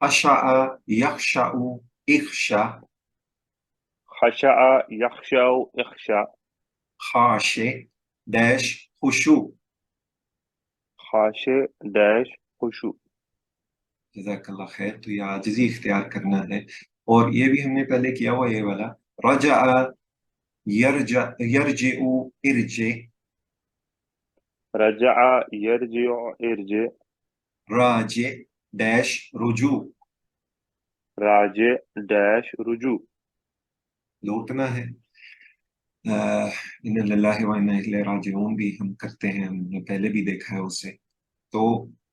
خشع يخشع اخشع. خشع يخشع اخشع. خاشع those خشوع. خاشع dash خشوع. جزاک اللہ خیر. تو یہ عاجزی اختیار کرنا ہے، اور یہ بھی ہم نے پہلے کیا ہوا یہ والا. رجع یرجع یرجع ارجع. رجع يرجع ارجع. راجع داش رجوع. راجع ڈیش رجوع. لوٹنا ہے. ان للہ و انا الیہ راجعون بھی ہم کرتے ہیں، ہم نے پہلے بھی دیکھا ہے اسے. تو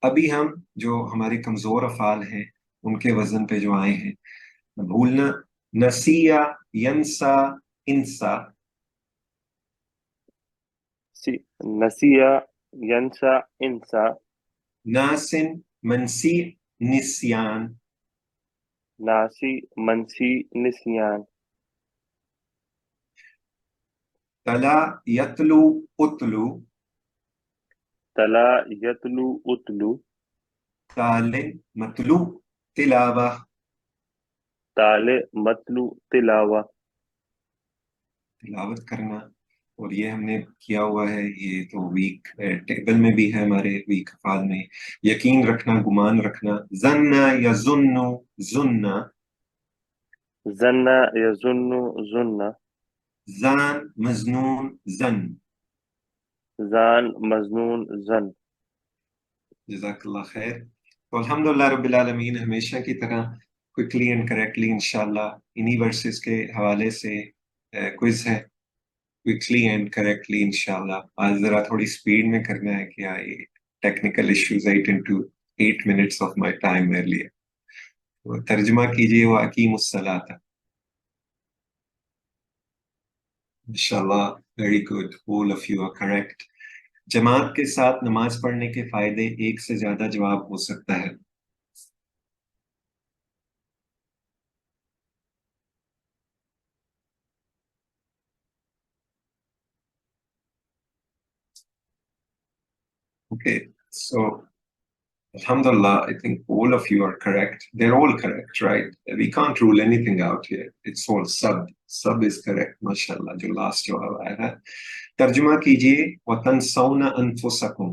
ابھی ہم جو ہمارے کمزور افعال ہیں ان کے وزن پہ جو آئے ہیں، بھولنا. نسیا ینسا انسا. نسیہ ینسا انسا. ناسن منسی نسیان. ناسی منسی نسیان. تلا یتلو اتلو. تلا یتلو اتلو. تالن متلو تلاوہ. تال متلو تلاوہ. تلاوت کرنا. اور یہ ہم نے کیا ہوا ہے، یہ تو ویک ٹیبل میں بھی ہے ہمارے ویک افعال میں. یقین رکھنا، گمان رکھنا. ظن یظن ظن. ظن یظن ظن. زان مظنون زن. زان مظنون زن. جزاک اللہ خیر. تو الحمدللہ رب العالمین، ہمیشہ کی طرح کوئکلی اینڈ کریکٹلی انشاءاللہ انہی ورسز کے حوالے سے کوئز ہے. کوئکلی اینڈ کریکٹلی انشاءاللہ. آج ذرا تھوڑی سپیڈ میں کرنا ہے، کیا یہ technical issues 8 minutes of my time میرے لیے. ترجمہ کیجئے وہ اقیم الصلاۃ. انشاءاللہ very good, all of you are correct. جماعت کے ساتھ نماز پڑھنے کے فائدے، ایک سے زیادہ جواب ہو سکتا ہے. Okay, so alhamdulillah, I think all of you are correct. They're all correct, right? We can't rule anything out here. It's all sub is correct, mashallah. جو last جواب آیا ہے. ترجمہ کیجئے وَتَنْسَوْنَ أَنفُسَكُمْ.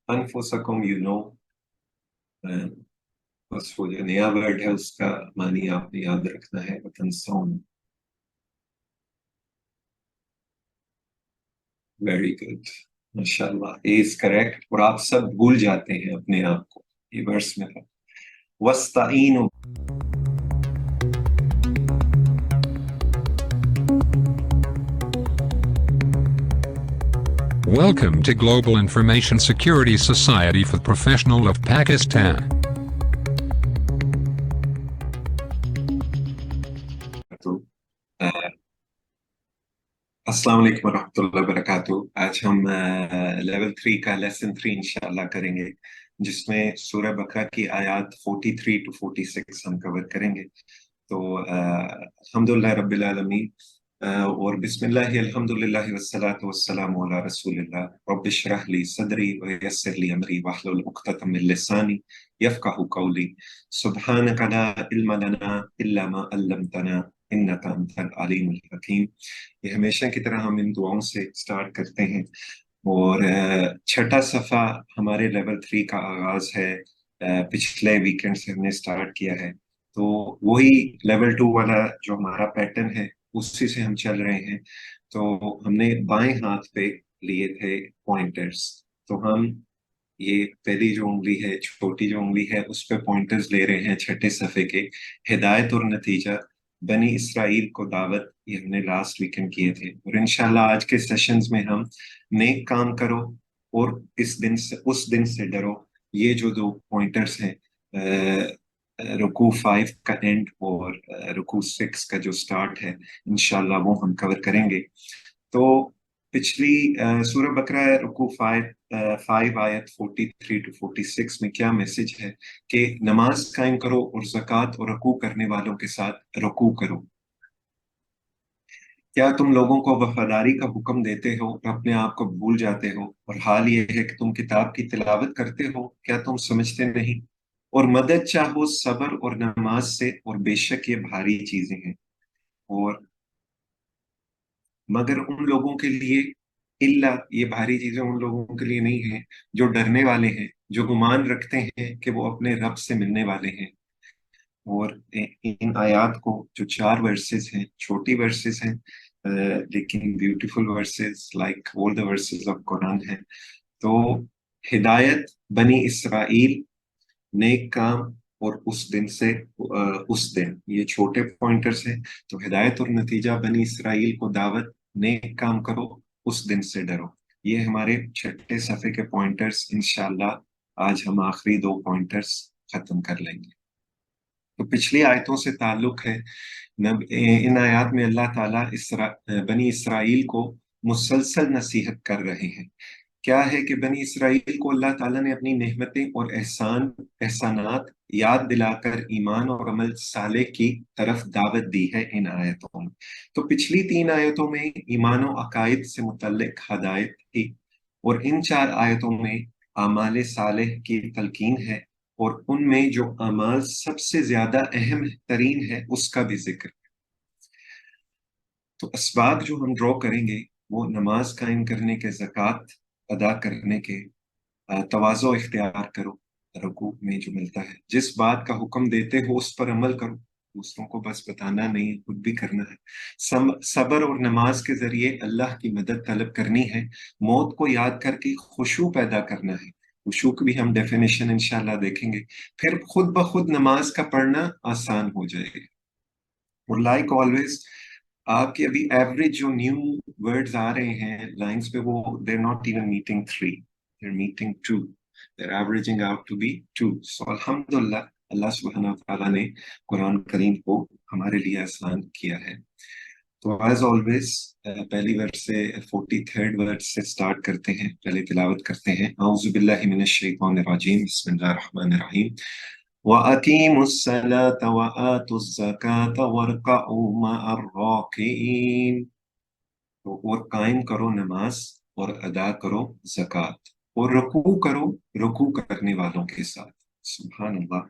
انفسکم you know. بس وہ جو نیا ورڈ ہے اس کا معنی آپ نے یاد رکھنا ہے. وَتَنْسَوْنَ. ویری گڈ ماشاءاللہ. اے از کریکٹ. اور آپ سب بھول جاتے ہیں اپنے آپ کو. یہ ورس میں تھا. وَاسْتَعِينُوا. Welcome to Global Information Security Society for the Professional of Pakistan. السلام علیکم ورحمۃ اللہ وبرکاتہ. آج ہم لیول 3 کا لیسن 3 انشاءاللہ کریں گے، جس میں سورہ بقرہ کی آیات 43 to 46 ہم کور کریں گے. تو الحمدللہ رب العالمین. اور بسم اللہ الحمدللہ والصلاة والسلام علی رسول اللہ. رب اشرح لی صدری ویسر لی امری واحلل عقدۃ من لسانی یفقہوا قولی. سبحانک لا علم لنا الا ما علمتنا انک انت العلیم الحکیم. یہ ہمیشہ کی طرح ہم ان دعاؤں سے سٹارٹ کرتے ہیں. اور چھٹا صفحہ ہمارے لیول 3 کا آغاز ہے. پچھلے ویکینڈ سے ہم نے سٹارٹ کیا ہے، تو وہی لیول 2 والا جو ہمارا پیٹرن ہے اسی سے ہم چل رہے ہیں. تو ہم نے بائیں ہاتھ پہ لیے تھے پوائنٹرز. تو ہم یہ پہلی جو انگلی ہے، چھوٹی جو انگلی ہے، اس پہ پوائنٹرز لے رہے ہیں چھٹے صفحے کے. ہدایت اور نتیجہ، بنی اسرائیل کو دعوت، یہ ہم نے لاسٹ ویکینڈ کیے تھے. اور انشاءاللہ آج کے سیشنز میں ہم نیک کام کرو اور اس دن سے ڈرو. یہ جو دو پوائنٹرز ہیں، رکوع 5 کا اینڈ اور رکوع 6 کا جو سٹارٹ ہے، انشاءاللہ وہ ہم کور کریں گے. تو پچھلی سورہ بقرہ رکوع 5 آیت 43 to 46 میں کیا میسج ہے کہ نماز قائم کرو اور زکوٰۃ اور رکوع کرنے والوں کے ساتھ رکوع کرو. क्या तुम लोगों को वफादारी का हुक्म देते हो और अपने आप को भूल जाते हो, और हाल ये है कि तुम किताब की तिलावत करते हो, क्या तुम समझते नहीं? और मदद चाहो सब्र और नमाज से, और बेशक ये भारी चीजें हैं। और मगर उन लोगों के लिए, इल्ला, ये भारी चीजें उन लोगों के लिए नहीं है जो डरने वाले हैं, जो गुमान रखते हैं कि वो अपने रब से मिलने वाले हैं। और इन आयात को, जो 4 वर्सेस हैं, छोटी वर्सेस हैं, लेकिन beautiful versus like all the versus of Quran है। तो हिदायत बनी इसराइल, नेक काम, और उस दिन से, उस दिन, ये छोटे पॉइंटर्स हैं। तो हिदायत और नतीजा बनी इसराइल को दावत, नेक काम करो, उस दिन से डरो। ये हमारे छठे सफ़े के पॉइंटर्स। इंशाल्लाह आज हम आखिरी 2 पॉइंटर्स खत्म कर लेंगे। तो पिछली आयतों से ताल्लुक है। इन आयत में अल्लाह ताला बनी इसराइल को मुसलसल नसीहत कर रहे हैं। क्या है कि बनी इसराइल को अल्लाह ताला ने अपनी नेमतें और एहसानात याद दिलाकर ईमान और अमल साले की तरफ दावत दी है इन आयतों में। तो पिछली 3 आयतों में ईमान और अकायद से मुतल्लिक हदायत थी, और इन 4 आयतों में आमाल सालेह की तलकीन है, और उनमें जो अमाल सबसे ज्यादा अहम तरीन है उसका भी जिक्र। तो असबाब जो हम ड्रॉ करेंगे वो नमाज कायम करने के, ज़कात अदा करने के, तवाज़ो इख्तियार करो, रुकू में जो मिलता है, जिस बात का हुक्म देते हो उस पर अमल करो, दूसरों को बस बताना नहीं, खुद भी करना है। सब्र और नमाज के जरिए अल्लाह की मदद तलब करनी है। मौत को याद करके खुशू पैदा करना है। खुशू की भी हम डेफिनेशन इंशाल्लाह देखेंगे। फिर खुद ब खुद नमाज का पढ़ना आसान हो जाएगा। और लाइक ऑलवेज, आपके अभी एवरेज जो न्यू वर्ड्स आ रहे हैं लाइंस पे, वो there not even meeting 3, there meeting 2, there averaging out to be 2। So अल्हम्दुलिल्लाह, अल्लाह सुब्हानहू व तआला ने कुरान करीम को हमारे लिए आसान किया है। तो एज ऑलवेज पहली वर्स से 43rd वर्स से स्टार्ट करते हैं, पहले तिलावत करते हैं। औज़ु बिल्लाहि मिनश शैतानिर रजीम, बिस्मिल्लाहिर रहमानिर रहीम। वअकीमुस्सलाता वआतुज़्ज़काता वरकऊ मअर्राकिईन। तो और कायम करो नमाज, और अदा करो ज़कात, और रुकू करो रुकू करने वालों के साथ। सुभान अल्लाह,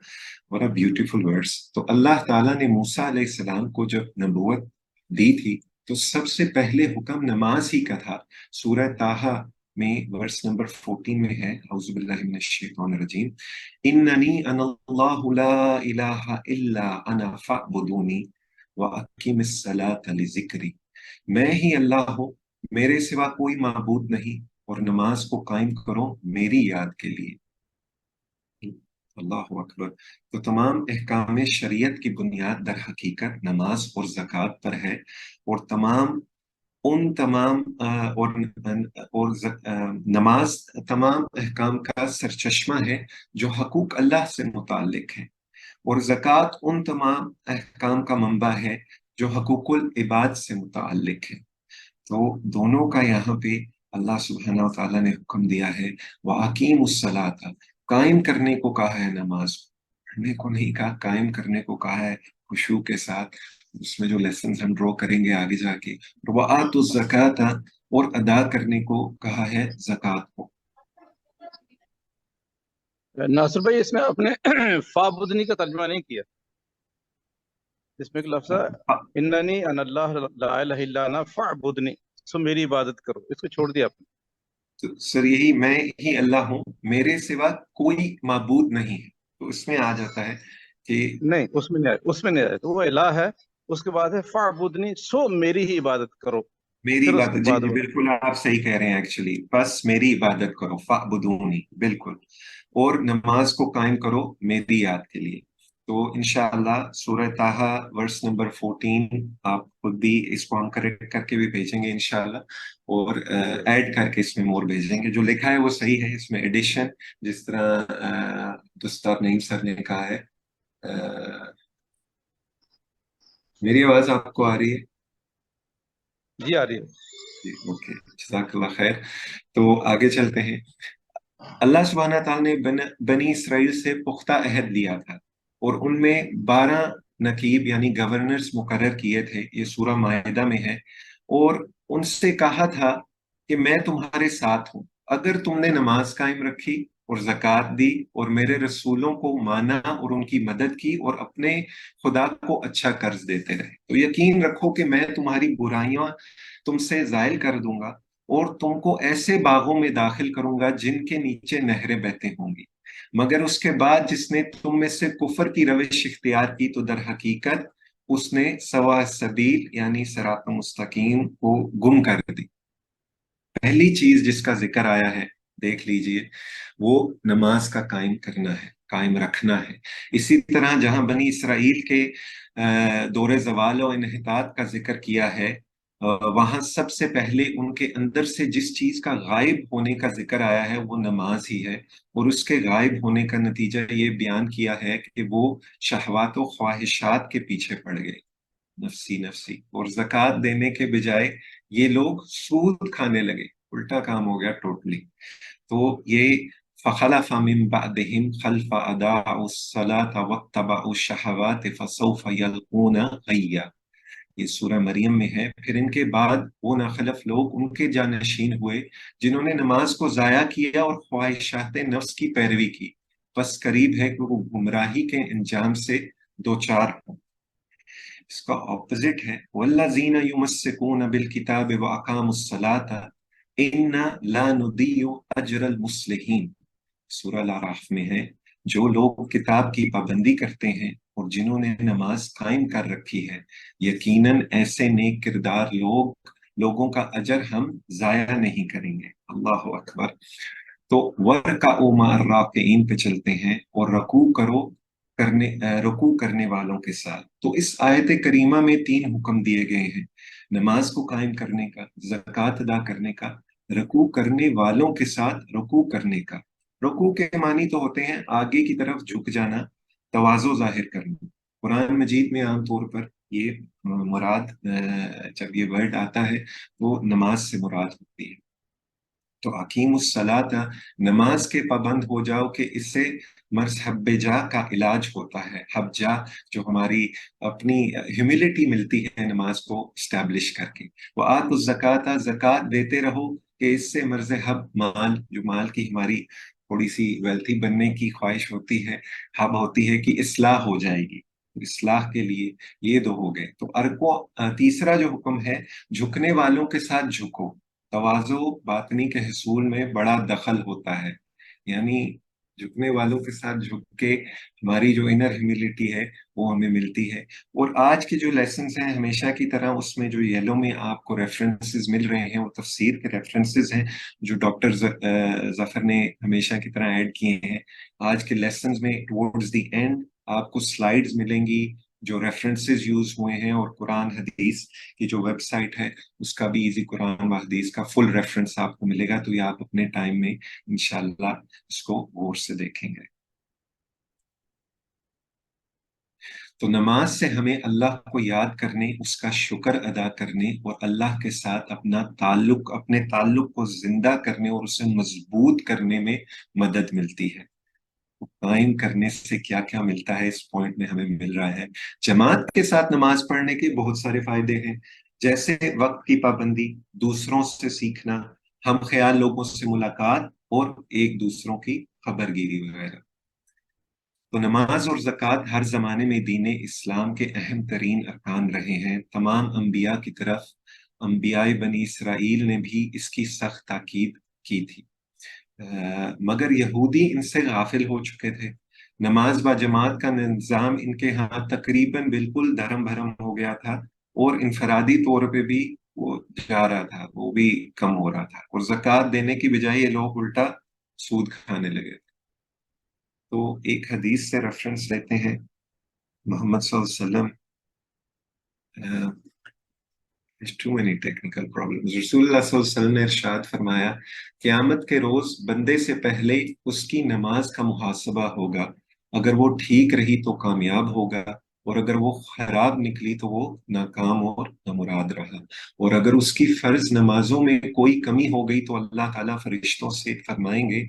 व्हाट अ ब्यूटीफुल वर्ड्स। तो अल्लाह ताला ने मूसा अलैहिस्सलाम को जब नबूवत दी थी, तो सबसे पहले हुक्म नमाज ही का था। सूरह ताहा में वर्स नंबर 14 में है, औज़ु बिल्लाहि मिनश शैतानिर रजीम, इन्ननी अनल्लाहु ला इलाहा इल्ला अना फअबुदूनी व अकीमिस सलाता लिज़िक्री। मैं ही अल्लाह हूँ, मेरे सिवा कोई माबूद नहीं, और नमाज को कायम करो मेरी याद के लिए। अल्लाह अकबर। तो तमाम अहकाम शरीयत की बुनियाद दर हकीकत नमाज और ज़कात पर है। और तमाम उन तमाम नमाज तमाम अहकाम का सरचश्मा है जो हकूक अल्लाह से मुताल्लिक है, और ज़कात उन तमाम अहकाम का मंबा है जो हकूकुल इबाद से मुताल्लिक है। तो दोनों का यहाँ पे अल्लाह सुब्हानहू व तआला ने हुक्म दिया है। वह अकीमुस्सलाता, कायम करने को कहा है, नमाज पढ़ने को नहीं कहा, कायम करने को कहा है खुशू के साथ। उसमें जो लेसन हम ड्रॉ करेंगे आगे जाके। वह आतुज़्ज़काता, और अदा करने को कहा है ज़कात को। नासिर भाई, इसमें आपने फाबुदनी का तर्जुमा नहीं किया। इसमें एक लफ्ज़ है, इन्ननी अनल्लाह ला इलाहा इल्ला अना फअबुदनी, सो मेरी इबादत करो, इसको छोड़ दिया आपने। तो सर यही, मैं ही अल्लाह हूँ, मेरे सिवा कोई माबूद नहीं है। तो इसमें आ जाता है कि नहीं, उसमें नहीं आया, उसमें नहीं आया। तो वो इलाह है, उसके बाद है फअबुदनी, सो मेरी ही इबादत करो। मेरी फिर उसके इबादत, जी बाद जी वो बिल्कुल आप सही कह रहे हैं एक्चुअली, बस मेरी इबादत करो, फाबुदूनी, बिल्कुल। और नमाज को कायम करो मेरी याद के लिए। तो इंशाअल्लाह सूरह ताहा वर्स नंबर 14, आप खुद भी इसको हम करेक्ट करके भी भेजेंगे इंशाअल्लाह, और ऐड करके इसमें मोर भेजेंगे। जो लिखा है वो सही है, इसमें एडिशन जिस तरह दुस्तार नईम सर ने कहा है। मेरी आवाज आपको आ रही है? जी आ रही है। जी, ओके, जज़ाकल्लाह खैर। तो आगे चलते हैं। अल्लाह सुब्हानहू तआला ने बनी इसराइल से पुख्ता अहद लिया था, और उनमें 12 नकीब यानी गवर्नर्स मुकर्रर किए थे। ये सूरह माइदा में है। اور उनसे कहा था कि मैं तुम्हारे साथ हूं, अगर तुमने नमाज कायम रखी और ज़कात दी और मेरे रसूलों को माना और उनकी मदद की और अपने खुदा को अच्छा कर्ज देते रहे, तो यकीन रखो कि मैं तुम्हारी बुराइयां तुमसे जायल कर दूंगा और तुमको ऐसे बागों में दाखिल करूंगा जिनके नीचे नहरें बहते होंगी। मगर उसके बाद जिसने तुम में से कुफर की रविश इख्तियार की तो दर हकीकत उसने सवा सबील यानी सरात मुस्तकीम को गुम कर दी। पहली चीज जिसका जिक्र आया है, देख लीजिए, वो नमाज का कायम करना है, कायम रखना है। इसी तरह जहां बनी इसराइल के दौरे जवाल और इन्हितात का जिक्र किया है, वहां सबसे पहले उनके अंदर से जिस चीज का गायब होने का जिक्र आया है वो नमाज ही है। और उसके गायब होने का नतीजा ये बयान किया है कि वो शहवात और ख्वाहिशात के पीछे पड़ गए, नफसी नफसी, और ज़कात देने के बजाय ये लोग सूद खाने लगे, उल्टा काम हो गया टोटली। तो ये फखलफ मिन बअदिहिम खल्फ अदाउस सलात वत्तबउश शहवात फसौफ यल्कूना गय्या, ये सूरह मरियम में है। फिर इनके बाद वो नाखलफ लोग उनके जानशीन हुए जिन्होंने नमाज को जाया किया और ख्वाहिशात नफ्स की पैरवी की, बस करीब है कि वो गुमराही के अंजाम से दो चार हों। इसका ऑपोजिट है वल्लज़ीना युमस्सिकून बिल किताब व अकामुस्सलात इन्ना ला नुदियु अजरल मुस्लिहीन, सूरह अल-अराफ में है, जो लोग किताब की पाबंदी करते हैं और जिन्होंने नमाज कायम कर रखी है, यकीनन ऐसे नेक किरदार लोगों का अजर हम जाया नहीं करेंगे। अल्लाह अकबर। तो वर्कअू मअर राकिईन पे चलते हैं, और रुकू करने वालों के साथ। तो इस आयत करीमा में तीन हुक्म दिए गए हैं, नमाज को कायम करने का, ज़कात अदा करने का, रुकू करने वालों के साथ रुकू करने का। रुकू के मानी तो होते हैं आगे की तरफ झुक जाना, तवाज़ो जाहिर करना। कुरान मजीद में आमतौर पर ये मुराद, जब ये वर्ड आता है वो नमाज से मुराद होती है। तो अकीमुस सलात, नमाज के पाबंद हो जाओ, कि इससे मर्ज हब्बेजा का इलाज होता है। हब्जा जो हमारी अपनी ह्यूमिलिटी मिलती है नमाज को स्टैब्लिश करके। वो आत ज़कात, ज़कात देते रहो, कि इससे मर्ज हब, माल, जो माल की हमारी थोड़ी सी वेल्थी बनने की ख्वाहिश होती है, हब होती है कि इस्लाह हो जाएगी, इस्लाह के लिए ये दो हो गए। तो अर्को तीसरा जो हुक्म है, झुकने वालों के साथ झुको। तवाज़ो बातनी के हसूल में बड़ा दखल होता है, यानी झुकने वालों के साथ झुक के हमारी जो इनर ह्यूमिलिटी है वो हमें मिलती है। और आज के जो लेसन्स हैं हमेशा की तरह, उसमें जो येलो में आपको रेफरेंसेस मिल रहे हैं वो तफसीर के रेफरेंसेस हैं जो डॉक्टर जफर ने हमेशा की तरह ऐड किए हैं। आज के लेसन्स में टुवर्ड्स द एंड आपको स्लाइड्स मिलेंगी जो रेफरेंसेस यूज हुए हैं, और कुरान हदीस की जो वेबसाइट है उसका भी इजी कुरान व हदीस का फुल रेफरेंस आपको मिलेगा। तो ये आप अपने टाइम में इंशाल्लाह इसको गौर से देखेंगे। तो नमाज से हमें अल्लाह को याद करने, उसका शुक्र अदा करने और अल्लाह के साथ अपने ताल्लुक को जिंदा करने और उसे मजबूत करने में मदद मिलती है। कायम करने से क्या क्या मिलता है इस पॉइंट में हमें मिल रहा है। जमात के साथ नमाज पढ़ने के बहुत सारे फायदे हैं, जैसे वक्त की पाबंदी, दूसरों से सीखना, हम ख्याल लोगों से मुलाकात और एक दूसरों की खबरगिरी वगैरह। तो नमाज और ज़कात हर जमाने में दीन इस्लाम के अहम तरीन अरकान रहे हैं। तमाम अंबिया की तरफ अंबियाए बनी इसराइल ने भी इसकी सख्त ताकीद की थी, मगर यहूदी इनसे गाफिल हो चुके थे। नमाज बा जमात का निज़ाम इनके यहाँ तकरीबन बिल्कुल धर्म भरम हो गया था, और इनफरादी तौर पे भी वो जा रहा था, वो भी कम हो रहा था, और ज़कात देने की बजाय ये लोग उल्टा सूद खाने लगे। तो एक हदीस से रेफरेंस लेते हैं, मोहम्मद सल्लल्लाहु अलैहि वसल्लम, टू मेनी टेक्निकल प्रॉब्लम्स, रसूलुल्लाह सल्लल्लाहु अलैहि वसल्लम ने इरशाद फरमाया, क़यामत के रोज बंदे से पहले उसकी नमाज का मुहासबा होगा, अगर वो ठीक रही तो कामयाब होगा, और अगर वो खराब निकली तो वो नाकाम और नामुराद रहा। और अगर उसकी फर्ज नमाजों में कोई कमी हो गई तो अल्लाह ताला फरिश्तों से फरमाएंगे,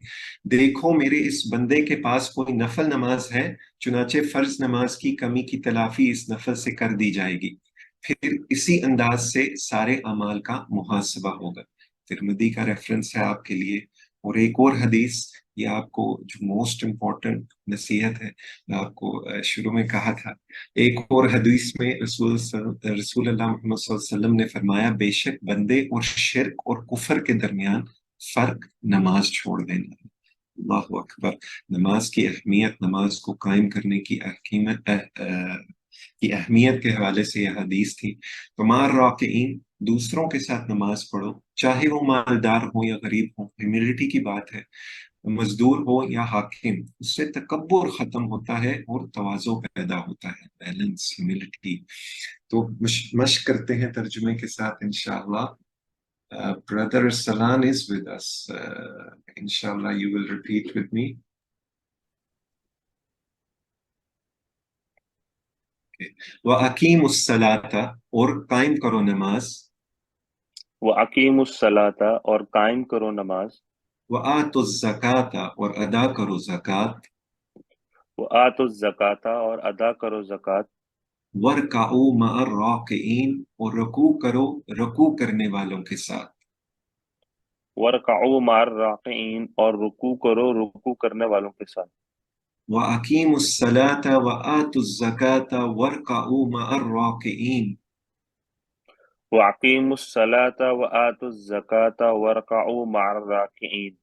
देखो मेरे इस बंदे के पास कोई नफल नमाज है, चुनाचे फर्ज नमाज की कमी की तलाफी इस नफल से कर दी जाएगी। फिर इसी अंदाज से सारे अमाल का मुहासबा होगा। तिरमिदी का रेफरेंस है आपके लिए। और एक और हदीस, ये आपको जो मोस्ट इम्पोर्टेंट नसीहत है, मैं आपको शुरू में कहा था। एक और हदीस में रसूल अल्लाह मोहम्मद सल्लल्लाहु अलैहि वसल्लम ने फरमाया, बेशक बंदे और शिर्क और कुफर के दरमियान फर्क नमाज छोड़ देना है। अल्लाहु अकबर। नमाज की अहमियत, नमाज को कायम करने की की अहमियत के हवाले से यह हदीस थी। तो मार राकिईन, दूसरों के साथ नमाज पढ़ो, चाहे वो मालदार हो या गरीब हो। ह्यूमिलिटी की बात है। मजदूर हो या हाकिम, उससे तकब्बुर खत्म होता है और तवाज़ो पैदा होता है, बैलेंस, ह्यूमिलिटी। तो मश्क करते हैं तर्जुमे के साथ इंशाअल्लाह। Brother Salan is with us. Inshallah, you will repeat with me. व अकीमुस सलाता, और कायम करो नमाज। व अकीमुस सलाता, और कायम करो नमाज। व आतुज ज़काता, और अदा करो ज़कात। व आतुज ज़काता, और अदा करो ज़कात। वरकाऊ मअर राकिईन, और रकू करो रकू करने वालों के साथ। वरकऊ मार राकिईन, और रुकू करो रुकू करने वालों के साथ। व अकीमुस सलाता व आतुज ज़काता वरकाऊ मअर राकिईन, व अकीमुस सलाता व आतुज ज़काता वरकऊ मार राकिईन,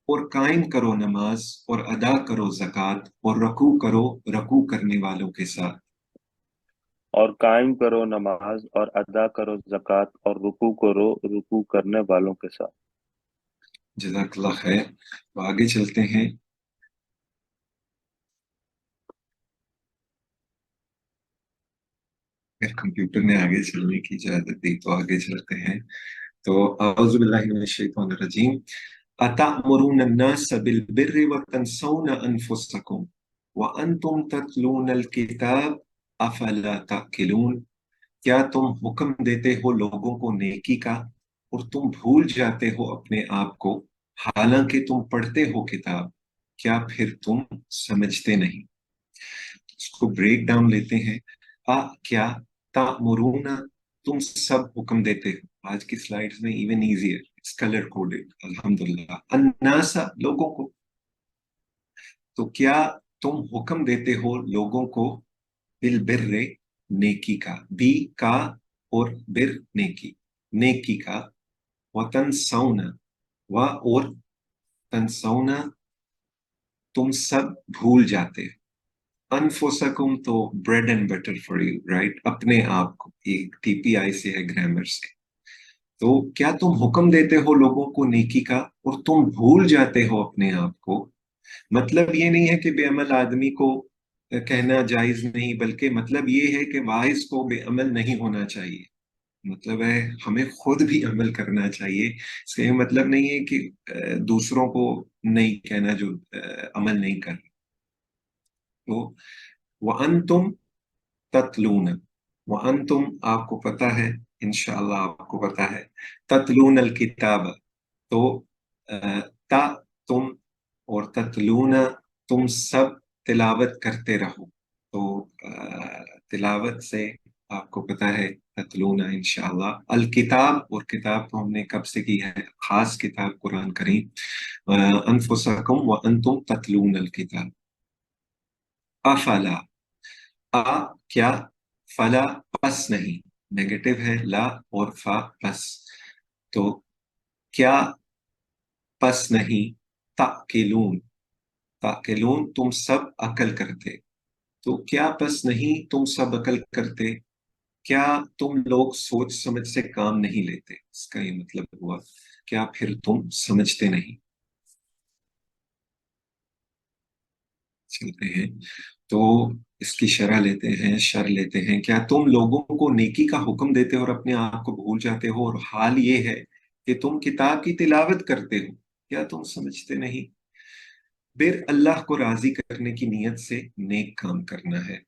और कायम करो नमाज और अदा करो ज़कात, और रकू करो रकू करने वालों के साथ। और कायम करो नमाज और अदा करो ज़कात और रुकू करो रुकू करने वालों के साथ। जज़ाकल्लाह खैर। तो आगे चलते हैं। अगर कंप्यूटर ने आगे चलने की इजाजत दी तो आगे चलते हैं। तो औज़ु बिल्लाहि मिनश शैतानिर रजीम। अतअमुरुन अन्नास बिल बिर्रि व तंसौन अनफुसकुम व अंतुम ततलूनल किताब अफला ताकिलून। क्या तुम हुक्म देते हो लोगों को नेकी का और तुम भूल जाते हो अपने आप को, हालांकि तुम पढ़ते हो किताब, क्या फिर तुम समझते नहीं। इसको ब्रेक डाउन लेते हैं। क्या, तामुरूना, तुम सब हुक्म देते हो। आज की स्लाइड्स में even easier, its colour coded अल्हम्दुलिल्लाह। अन्नासा, लोगों को। तो क्या तुम हुक्म देते हो लोगों को, बिल बिर्रे, नेकी का, बी का और बिर नेकी, नेकी का। वतन सौना, व और तनसौना, तुम सब भूल जाते हो। अनफुसकुम तो bread and butter for you, right, अपने आप को। एक टीपीआई से है, ग्रामर से। तो क्या तुम हुक्म देते हो लोगों को नेकी का और तुम भूल जाते हो अपने आप को। मतलब ये नहीं है कि बेअमल आदमी को कहना जायज नहीं, बल्कि मतलब ये है कि वाइज को बेअमल नहीं होना चाहिए। मतलब है हमें खुद भी अमल करना चाहिए। इसका ये मतलब नहीं है कि दूसरों को नहीं कहना जो अमल नहीं कर। तो वअंतुम ततलून, वअंतुम आपको पता है, इंशाअल्लाह आपको पता है, ततलून अल किताब। तो ता तुम, और ततलून तुम सब तिलावत करते रहो। तो तिलावत से आपको पता है ततलूना इंशाअल्लाह। अल किताब, और किताब तो हमने कब से की है, खास किताब कुरान करीम। अनफुसकुम व अंतुम ततलून अल किताब। अफला, आ क्या, फला पस नहीं, नेगेटिव है, ला और फा पस। तो क्या पस नहीं, ताकिलून, ताकिलून तुम सब अकल करते। तो क्या पस नहीं तुम सब अकल करते, क्या तुम लोग सोच समझ से काम नहीं लेते। इसका ये मतलब हुआ, क्या फिर तुम समझते नहीं। चलते हैं। तो इसकी शरह लेते हैं, शर लेते हैं। क्या तुम लोगों को नेकी का हुक्म देते हो और अपने आप को भूल जाते हो, और हाल ये है कि तुम किताब की तिलावत करते हो, क्या तुम समझते नहीं। फिर अल्लाह को राजी करने की नीयत से नेक काम करना है,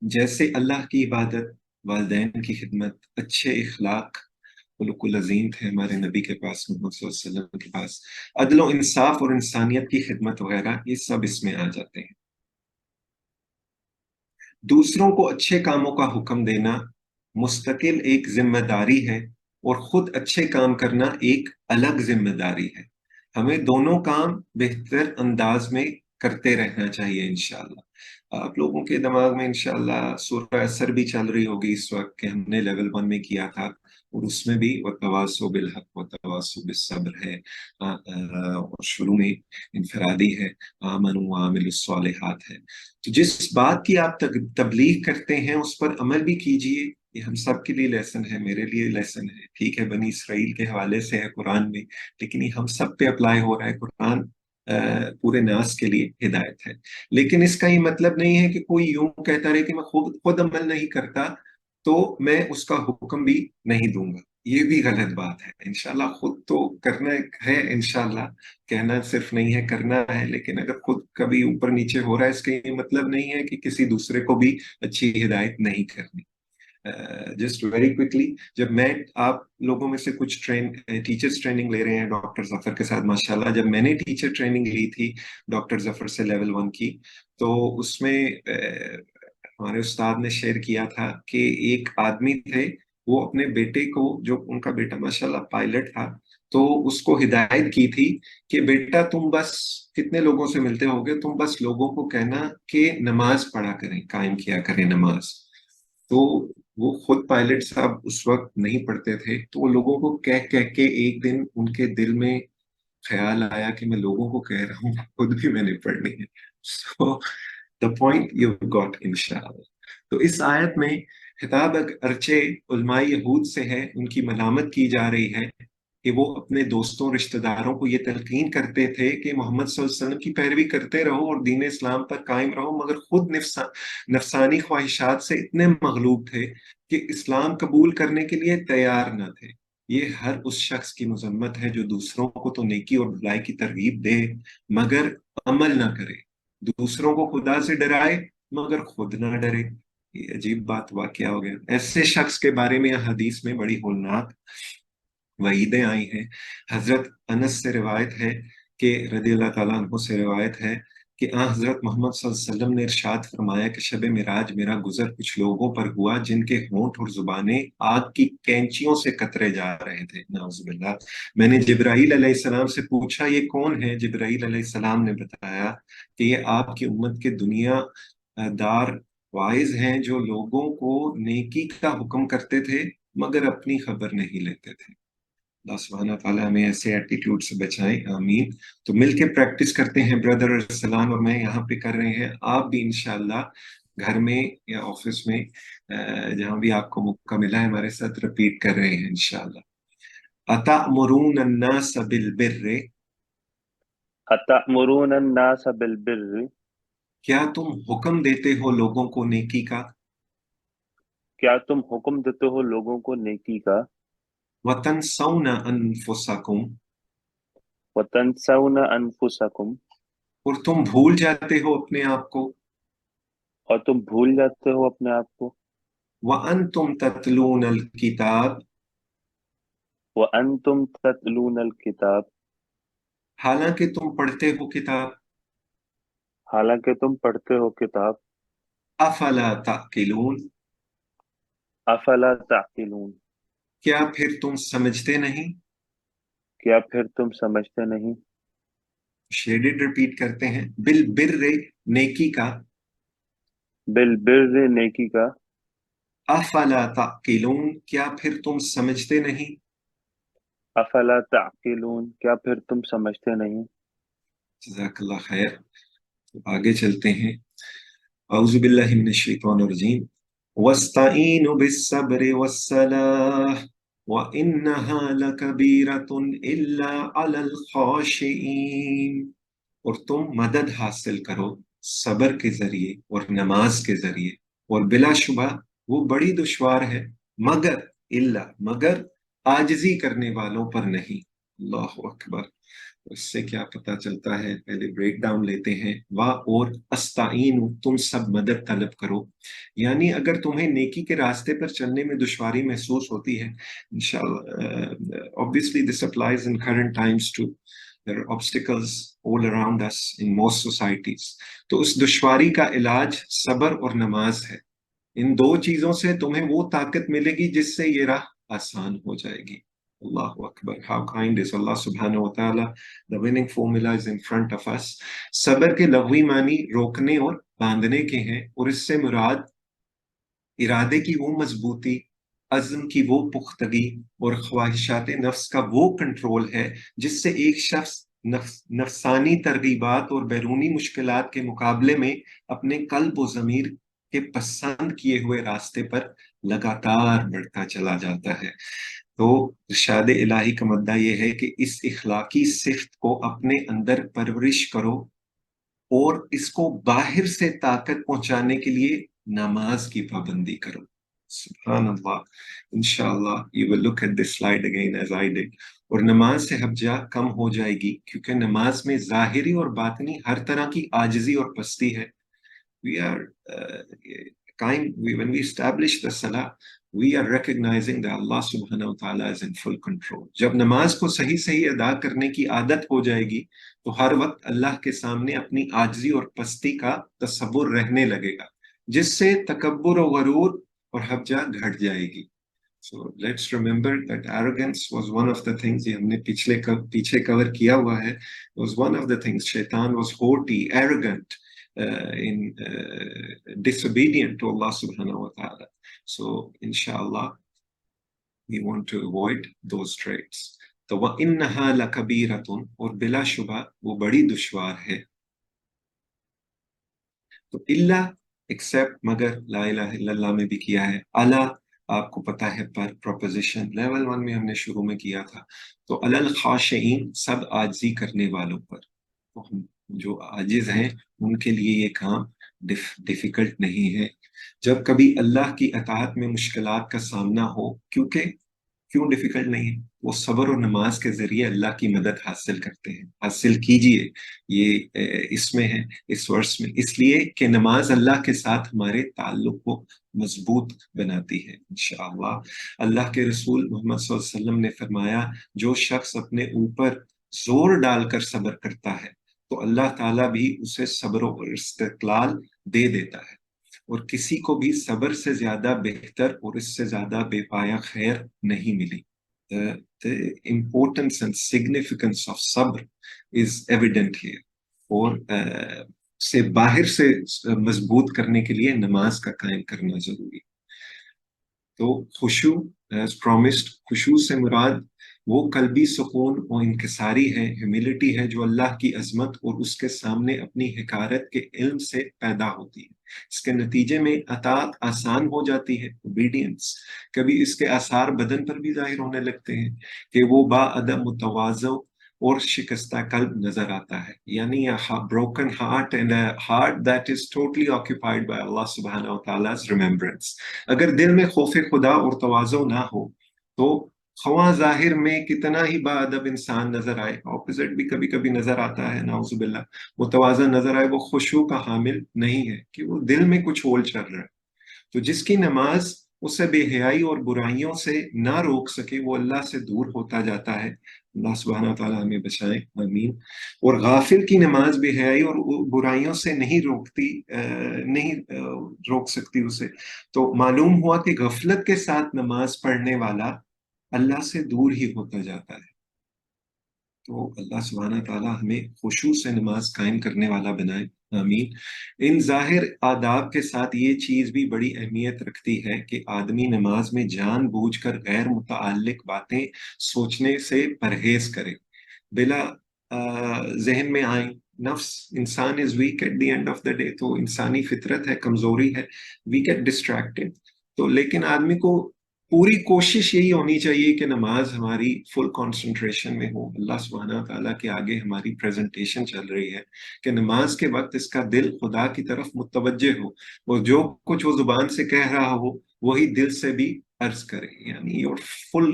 जैसे अल्लाह की इबादत, वालिदैन की खिदमत, अच्छे इखलाक, खुलुकुल अज़ीम थे हमारे नबी के पास, मोहम्मद सल्लल्लाहु अलैहि वसल्लम के पास, अदलो इंसाफ और इंसानियत की खिदमत वगैरह, ये सब इसमें आ जाते हैं। दूसरों को अच्छे कामों का हुक्म देना मुस्तकिल एक जिम्मेदारी है, और खुद अच्छे काम करना एक अलग जिम्मेदारी है। हमें दोनों काम बेहतर अंदाज में करते रहना चाहिए इंशाल्लाह। आप लोगों के दिमाग में इंशाल्लाह सूरह असर भी चल रही होगी इस वक्त, कि हमने लेवल 1 में किया था, और उसमें भी वतवासो बिल हक वतवासो बिस सब्र है, और शुरू में इनफरादी है, आमनु व अमिलुस सालिहात है। तो जिस बात की आप तबलीग करते हैं उस पर अमल भी कीजिए। ये हम सब के लिए लेसन है, मेरे लिए लेसन है। ठीक है, बनी इसराइल के हवाले से है कुरान में, लेकिन ये हम सब पे अप्लाई हो रहा है। कुरान पूरे नास के लिए हिदायत है। लेकिन इसका ये मतलब नहीं है कि कोई यूं कहता रहे कि मैं खुद खुद अमल नहीं करता तो मैं उसका हुक्म भी नहीं दूंगा। ये भी गलत बात है। इंशाल्लाह खुद तो करना है, इंशाल्लाह कहना सिर्फ नहीं है, करना है। लेकिन अगर खुद कभी ऊपर नीचे हो रहा है, इसका ये मतलब नहीं है कि किसी दूसरे को भी अच्छी हिदायत नहीं करनी। जस्ट वेरी क्विकली, जब मैं आप लोगों में से कुछ टीचर्स ट्रेनिंग ले रहे हैं डॉक्टर जफर के साथ माशाल्लाह, जब मैंने टीचर ट्रेनिंग ली थी डॉक्टर जफर से लेवल 1 की, तो उसमें हमारे उस्ताद ने शेयर किया था कि एक आदमी थे, वो अपने बेटे को, जो उनका बेटा माशाल्लाह पायलट था, तो उसको हिदायत की थी कि बेटा तुम बस कितने लोगों से मिलते होगे, तुम बस लोगों को कहना कि नमाज पढ़ा करें, कायम किया करें नमाज। तो वो खुद पायलट साहब उस वक्त नहीं पढ़ते थे, तो वो लोगों को कह कह के एक दिन उनके दिल में ख्याल आया कि मैं लोगों को कह रहा हूँ, खुद भी मैंने पढ़नी है। So the point you got इंशाअल्लाह। तो इस आयत में खिताब अरचे उलमाए यहूद से है, उनकी मलामत की जा रही है कि वो अपने दोस्तों रिश्तेदारों को ये तलकीन करते थे कि मोहम्मद सल्लल्लाहु अलैहि वसल्लम की पैरवी करते रहो और दीन इस्लाम पर कायम रहो, मगर खुद नफसानी ख्वाहिशात से इतने मगलूब थे कि इस्लाम कबूल करने के लिए तैयार न थे। ये हर उस शख्स की मजम्मत है जो दूसरों को तो नेकी और भलाई की तरगीब दे मगर अमल ना करे, दूसरों को खुदा से डराए मगर खुद ना डरे। ये अजीब बात वाकया हो गया। ऐसे शख्स के बारे में हदीस में बड़ी होलनाक वईदें आई हैं। हजरत अनस से रिवायत है कि रदी अल्लाह ताला अन्हु से रिवायत है कि हजरत मोहम्मद सल्लल्लाहु अलैहि वसल्लम ने इरशाद फरमाया कि शब मिराज मेरा गुजर कुछ लोगों पर हुआ जिनके होंठ और जुबानें आग की कैंचियों से कतरे जा रहे थे, नाउजुबिल्लाह। मैंने जिब्राईल अलैहिस्सलाम से पूछा ये कौन है? जिब्राईल अलैहिस्सलाम ने बताया कि ये आपकी उम्मत के दुनिया दार वाइज हैं जो लोगों को नेकी का हुक्म करते थे मगर अपनी खबर नहीं लेते थे। अल्लाह सुब्हानहू व तआला हमें ऐसे एटीट्यूड से बचाए, आमीन। तो मिलके प्रैक्टिस करते हैं ब्रदर अरसलान और मैं यहाँ पे कर रहे हैं, आप भी इंशाल्लाह घर में या ऑफिस में जहाँ भी आपको मौका मिला है हमारे साथ रिपीट कर रहे हैं इंशाल्लाह। अतअमुरून अन्नास बिलबिर्रि, अतअमुरून अन्नास बिलबिर्रि, क्या तुम हुक्म देते हो लोगों को नेकी का, क्या तुम हुक्म देते हो लोगों को नेकी का, वतनसौना अनफुसकुम, वतनसौना अनफुसकुम, और तुम भूल जाते हो अपने आप को, और तुम भूल जाते हो अपने आप को, व अंतुम ततलून अल किताब, व अंतुम ततलून अल किताब, हालांकि तुम पढ़ते हो किताब। हालांकि तुम पढ़ते हो किताब। अफला ताकिलून, अफला ताकिलून, क्या फिर तुम समझते नहीं। क्या फिर तुम समझते नहीं। शेडेड रिपीट करते हैं, बिल बिर्रे नेकी का, बिलबिर्रि नेकी का, अफला ताकिलून क्या फिर तुम समझते नहीं। अफला ताकिलून क्या फिर तुम समझते नहीं। जज़ाकल्लाह खैर। तो आगे चलते हैं। औज़ु बिल्लाहि मिनश शैतानिर रजीम। वस्तईनु बिस्सब्रि वस्सलाह व इन्नहा लकबीरतुन इल्ला अलल खाशिईन, और तुम मदद हासिल करो सब्र के जरिए और नमाज के जरिए, और बिलाशुबा वो बड़ी दुश्वार है, मगर इल्ला मगर आजिजी करने वालों पर नहीं। अल्लाह अकबर। इससे क्या पता चलता है, पहले ब्रेक डाउन लेते हैं। वाह और अस्ताइन, तुम सब मदद तलब करो। यानी अगर तुम्हें नेकी के रास्ते पर चलने में दुश्वारी महसूस होती है, इंशाल्लाह obviously this applies in current times too, there are obstacles all around us in most societies. تو اس دشواری کا علاج صبر اور نماز ہے. ان دو چیزوں سے تمہیں وہ طاقت ملے گی جس سے یہ راہ آسان ہو جائے گی. اللہ اکبر, how kind is Allah subhanahu wa ta'ala. The winning formula is in front of us. صبر کے لغوی معنی روکنے اور باندھنے کے ہیں, اور اس سے مراد ارادے کی وہ مضبوطی, عزم کی وہ پختگی اور خواہشات نفس کا وہ کنٹرول ہے جس سے ایک شخص نفسانی ترغیبات اور بیرونی مشکلات کے مقابلے میں اپنے قلب و ضمیر کے پسند کیے ہوئے راستے پر لگاتار بڑھتا چلا جاتا ہے. تو ارشاد الہی کا مدعا یہ ہے کہ اس اخلاقی صفت کو اپنے اندر پرورش کرو, اور اس کو باہر سے طاقت پہنچانے کے لیے نماز کی پابندی کرو. سبحان اللہ. انشاءاللہ you will look at this slide again as I did. اور نماز سے حبجہ کم ہو جائے گی, کیونکہ نماز میں ظاہری اور باطنی ہر طرح کی عاجزی اور پستی ہے. When we establish the salah, we are recognizing that Allah subhanahu wa ta'ala is in full control. جب نماز کو صحیح ادا کرنے کی عادت ہو جائے گی تو ہر وقت اللہ کے سامنے اپنی عاجزی اور پستی کا تصور رہنے لگے گا, جس سے تکبر و غرور اور حبجہ گھٹ جائے گی. So let's remember that arrogance was one of the things, یہ ہم نے پیچھے کور کیا ہوا ہے, was one of the things. شیطان was haughty, arrogant, disobedient to Allah subhanahu wa ta'ala. So inshallah we want to avoid those traits. تو وَإِنَّهَا لَكَبِيرَةٌ, اور بلا شبہ وہ بڑی دشوار ہے. تو اللہ ایکسپٹ, مگر لا الہ الا اللہ میں بھی کیا ہے. اللہ آپ کو پتا ہے پر پروپوزیشن لیول 1 میں ہم نے شروع میں کیا تھا. تو علی الخاشعین, سب عاجزی کرنے والوں پر. تو ہم جو عاجز ہیں ان کے لیے یہ کام ڈیفیکلٹ نہیں ہے. جب کبھی اللہ کی اطاعت میں مشکلات کا سامنا ہو, کیوں ڈیفیکلٹ نہیں ہے؟ وہ صبر و نماز کے ذریعے اللہ کی مدد حاصل کرتے ہیں. حاصل کیجئے, یہ اس میں ہے, اس ورس میں, اس لیے کہ نماز اللہ کے ساتھ ہمارے تعلق کو مضبوط بناتی ہے. انشاءاللہ اللہ کے رسول محمد صلی اللہ علیہ وسلم نے فرمایا, جو شخص اپنے اوپر زور ڈال کر صبر کرتا ہے تو اللہ تعالیٰ بھی اسے صبر و استقلال دے دیتا ہے, اور کسی کو بھی صبر سے زیادہ بہتر اور اس سے زیادہ بے پایا خیر نہیں ملی. The importance and significance of sabr is evident here. اور سے باہر سے مضبوط کرنے کے لیے نماز کا قائم کرنا ضروری. تو خشوع as promised, خشوع سے مراد وہ قلبی سکون و انکساری ہے, ہیوملٹی ہے, جو اللہ کی عظمت اور اس کے سامنے اپنی حقارت کے علم سے پیدا ہوتی ہے. اس کے نتیجے میں اطاعت آسان ہو جاتی ہے, obedience. کبھی اس کے آثار بدن پر بھی ظاہر ہونے لگتے ہیں کہ وہ با ادب, متواضع اور شکستہ قلب نظر آتا ہے. یعنی broken heart and a heart that is totally occupied by Allah subhanahu wa ta'ala's remembrance. اگر دل میں خوف خدا اور تواضع نہ ہو تو خواہ ظاہر میں کتنا ہی با ادب انسان نظر آئے, اپوزٹ بھی کبھی کبھی نظر آتا ہے, نعوذ باللہ, متواضع نظر آئے, وہ خشوع کا حامل نہیں ہے, کہ وہ دل میں کچھ ہول چل رہا ہے. تو جس کی نماز اسے بے حیائی اور برائیوں سے نہ روک سکے, وہ اللہ سے دور ہوتا جاتا ہے. اللہ سبحانہ وتعالی ہمیں بچائیں, آمین. اور غافل کی نماز بے حیائی اور برائیوں سے نہیں روک سکتی اسے. تو معلوم ہوا کہ غفلت کے ساتھ نماز پڑھنے والا اللہ سے دور ہی ہوتا جاتا ہے. تو اللہ سبحانہ تعالیٰ ہمیں خشوع سے نماز قائم کرنے والا بنائے, آمین. ان ظاہر آداب کے ساتھ یہ چیز بھی بڑی اہمیت رکھتی ہے کہ آدمی نماز میں جان بوجھ کر غیر متعلق باتیں سوچنے سے پرہیز کرے, بلا ذہن میں آئیں. نفس, انسان is weak at the end of the day, تو انسانی فطرت ہے, کمزوری ہے, we get distracted. تو لیکن آدمی کو پوری کوشش یہی ہونی چاہیے کہ نماز ہماری فل کنسنٹریشن میں ہو. اللہ سبحانہ تعالیٰ کے آگے ہماری پریزنٹیشن چل رہی ہے کہ نماز کے وقت اس کا دل خدا کی طرف متوجہ ہو, اور جو کچھ وہ زبان سے کہہ رہا ہو وہی دل سے بھی عرض کرے. یعنی your full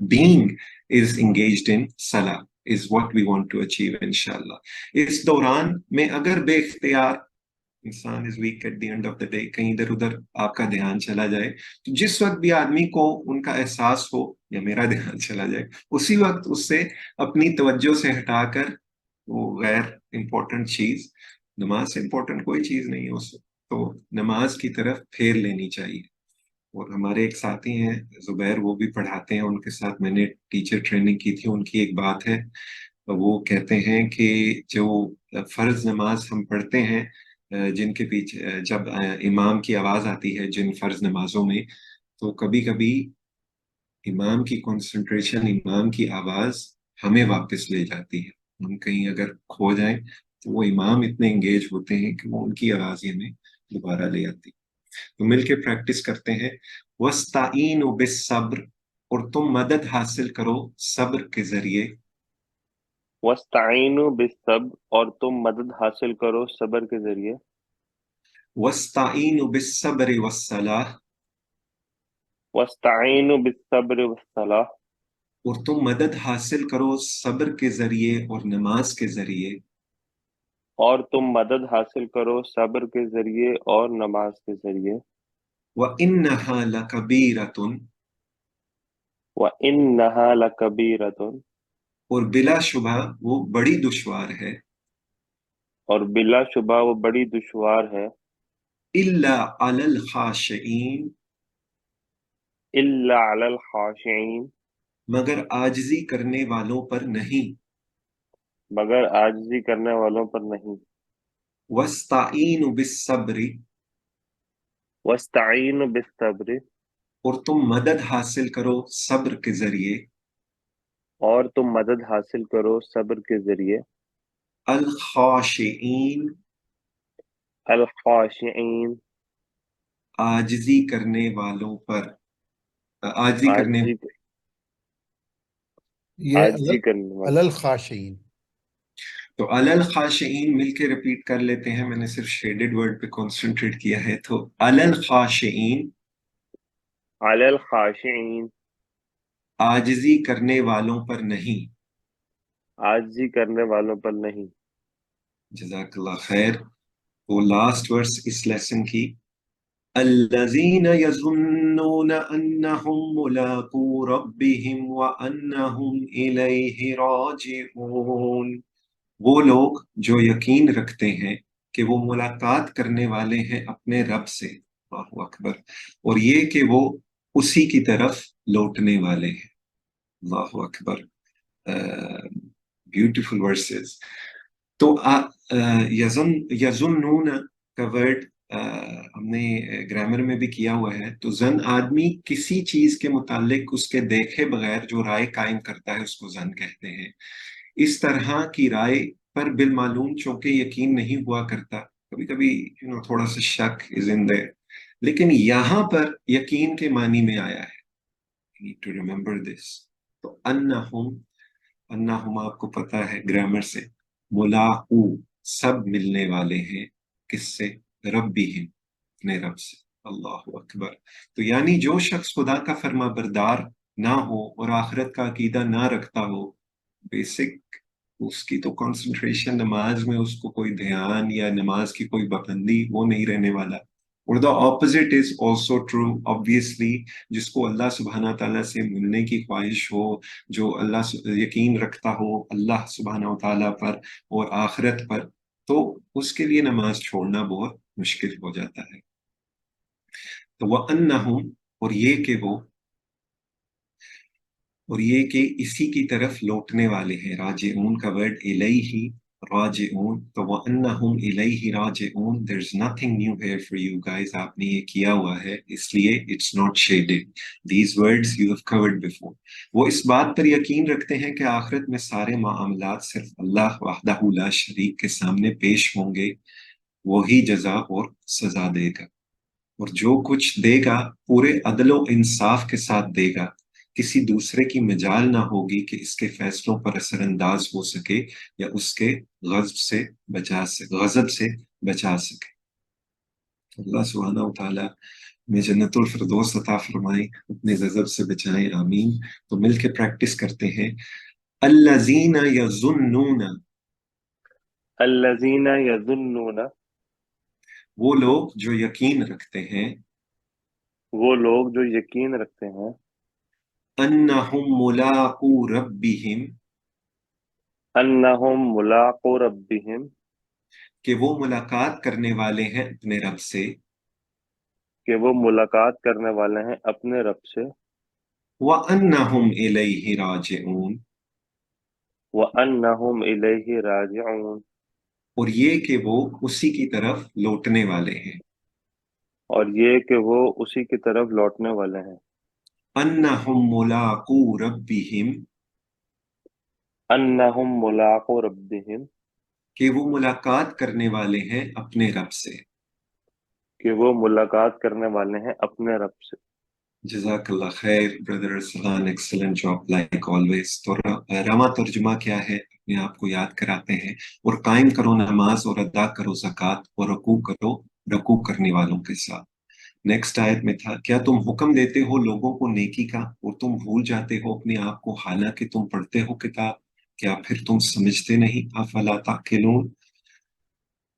being is engaged in salah is what we want to achieve inshallah. اس دوران میں اگر بے اختیار इंसान is weak at the end of the day, कहीं इधर उधर आपका ध्यान चला जाए, तो जिस वक्त भी आदमी को उनका एहसास हो या मेरा ध्यान चला जाए, उसी वक्त उससे अपनी तवज्जो से हटाकर वो गैर इम्पोर्टेंट चीज, नमाज से इम्पोर्टेंट कोई चीज नहीं है उस, तो नमाज की तरफ फेर लेनी चाहिए। और हमारे एक साथी हैं जुबैर, वो भी पढ़ाते हैं, उनके साथ मैंने टीचर ट्रेनिंग की थी, उनकी एक बात है, वो कहते हैं कि जो फर्ज नमाज हम पढ़ते हैं, जिनके पीछे जब इमाम की आवाज आती है जिन फर्ज नमाजों में, तो कभी कभी इमाम की कंसंट्रेशन, इमाम की आवाज हमें वापस ले जाती है। हम कहीं अगर खो जाएं तो वो इमाम इतने एंगेज होते हैं कि वो उनकी आवाज ही हमें दोबारा ले आती है। तो मिलके प्रैक्टिस करते हैं। वस्ताईनु बिस्सब्र, और तुम मदद हासिल करो सब्र के जरिए। वस्ताइनु बिस्सब्र, और तुम मदद हासिल करो सब्र के जरिए। वस्ताईनु बिस्सब्र वस्सलाह, वस्ताइनु बिस्सब्र वस्सलाह, और तुम मदद हासिल करो सब्र के जरिए और नमाज के जरिए। और तुम मदद हासिल करो सब्र के जरिए और नमाज के जरिए। व इन्नहा लकबीरतुन, व इन्नहा लकबीरतुन, और बिला शुबह वो बड़ी दुश्वार है। और बिला शुबा वो बड़ी दुश्वार है। इल्ला अलल खाशिईन, इल्ला अलल खाशिईन, मगर आजिजी करने वालों पर नहीं। मगर आजिज़ी करने वालों पर नहीं। वस्ताईनु बिस्सब्री, वस्ताइनु बिस्सब्र, और तुम मदद हासिल करो सब्र के जरिए। और तुम मदद हासिल करो सब्र के जरिए। अल खाशिईन, अल खाशिईन, आजिजी करने वालों पर, आजिजी करने, आजिज़ी, ये आजिज़ी करने वाले। अलल खाशीन। तो अलल खाशिईन मिलके रिपीट कर लेते हैं, मैंने सिर्फ शेडेड वर्ड पे कंसंट्रेट किया है। तो अलल खाशिईन, अलल खाशिईन, आजिजी करने वालों पर नहीं। आजिज़ी करने वालों पर नहीं। जज़ाकल्लाह खैर। वो लास्ट वर्स इस लेसन की, अल्लज़ीन यज़ुन्नून अन्नहुम मुलाकू रब्बिहिम व अन्नहुम इलैहि राजिऊन, वो लोग जो यकीन रखते हैं कि वो मुलाकात करने वाले हैं अपने रब से, अल्लाहु अकबर, और ये कि वो उसी की तरफ लौटने वाले हैं। अल्लाहु अकबर। Beautiful versus. तो यजुन्नून का वर्ड हमने ग्रामर में भी किया हुआ है। तो जन आदमी किसी चीज के मुतालिक उसके देखे बगैर जो राय कायम करता है उसको जन कहते हैं। इस तरह की राय पर बिलमालूम चूंकि यकीन नहीं हुआ करता, कभी कभी थोड़ा सा शक इज इन देयर, लेकिन यहाँ पर यकीन के मानी में आया है। Need to remember this. तो अन्नाहुम आपको पता है ग्रामर से, मुलाकू सब मिलने वाले हैं, किससे? रब्बिहिम, अपने रब से। अल्लाहु अकबर। तो यानी जो शख्स खुदा का फर्मा बरदार ना हो और आखिरत का अकीदा ना रखता हो, बेसिक उसकी तो कंसंट्रेशन नमाज में, उसको कोई ध्यान या नमाज की कोई पाबंदी वो नहीं रहने वाला। और the opposite is also true obviously. जिसको अल्लाह सुब्हाना ताला से मिलने की ख्वाहिश हो, जो अल्लाह यकीन रखता हो अल्लाह सुब्हाना ताला पर और आखिरत पर, तो उसके लिए नमाज छोड़ना बहुत मुश्किल हो जाता है। तो वह अन्नहुम, और ये कि इसी की तरफ लौटने वाले हैं। राजिऊन का वर्ड इलैहि राजिऊन, तो वह अन्नहुम इलैहि राजिऊन, there is nothing new here for you guys, आपने ये किया हुआ है इसलिए it's not shaded. These words you have covered before. वो इस बात पर यकीन रखते हैं कि आखिरत में सारे मामलात सिर्फ अल्लाह वहदहू ला शरीक के सामने पेश होंगे, वही जजा और सजा देगा, और जो कुछ देगा पूरे अदलो इंसाफ के साथ देगा। किसी दूसरे की मजाल ना होगी कि इसके फैसलों पर असरअंदाज हो सके या उसके गजब से बचा सके। अल्लाह सुब्हानहू व तआला में जन्नतुल फिरदौस अता फरमाए, अपने गजब से बचाए, आमीन। तो मिलके प्रैक्टिस करते हैं। अल्लज़ीना यज़ुन्नून, अल्लज़ीना यज़ुन्नून, وہ لوگ جو یقین رکھتے ہیں وہ لوگ جو یقین رکھتے ہیں انہم ملاقو ربہم انہم ملاقو ربہم کہ وہ ملاقات کرنے والے ہیں اپنے رب سے کہ وہ ملاقات کرنے والے ہیں اپنے رب سے وانہم الیہ راجعون وانہم الیہ راجعون اور یہ کہ وہ اسی کی طرف لوٹنے والے ہیں اور یہ کہ وہ اسی کی طرف لوٹنے والے ہیں انہم ملاقو ربہم انہم ملاقو ربہم کہ وہ ملاقات کرنے والے ہیں اپنے رب سے کہ وہ ملاقات کرنے والے ہیں اپنے رب سے جزاک اللہ خیر brother Arsalan excellent job like always تو رواں ترجمہ کیا ہے اپنے آپ کو یاد کراتے ہیں اور قائم کرو نماز اور ادا کرو زکوٰۃ اور رکوع کرو رکوع کرنے والوں کے ساتھ نیکسٹ آیت میں تھا کیا تم حکم دیتے ہو لوگوں کو نیکی کا اور تم بھول جاتے ہو اپنے آپ کو حالانکہ تم پڑھتے ہو کتاب کیا پھر تم سمجھتے نہیں افلا تعقلون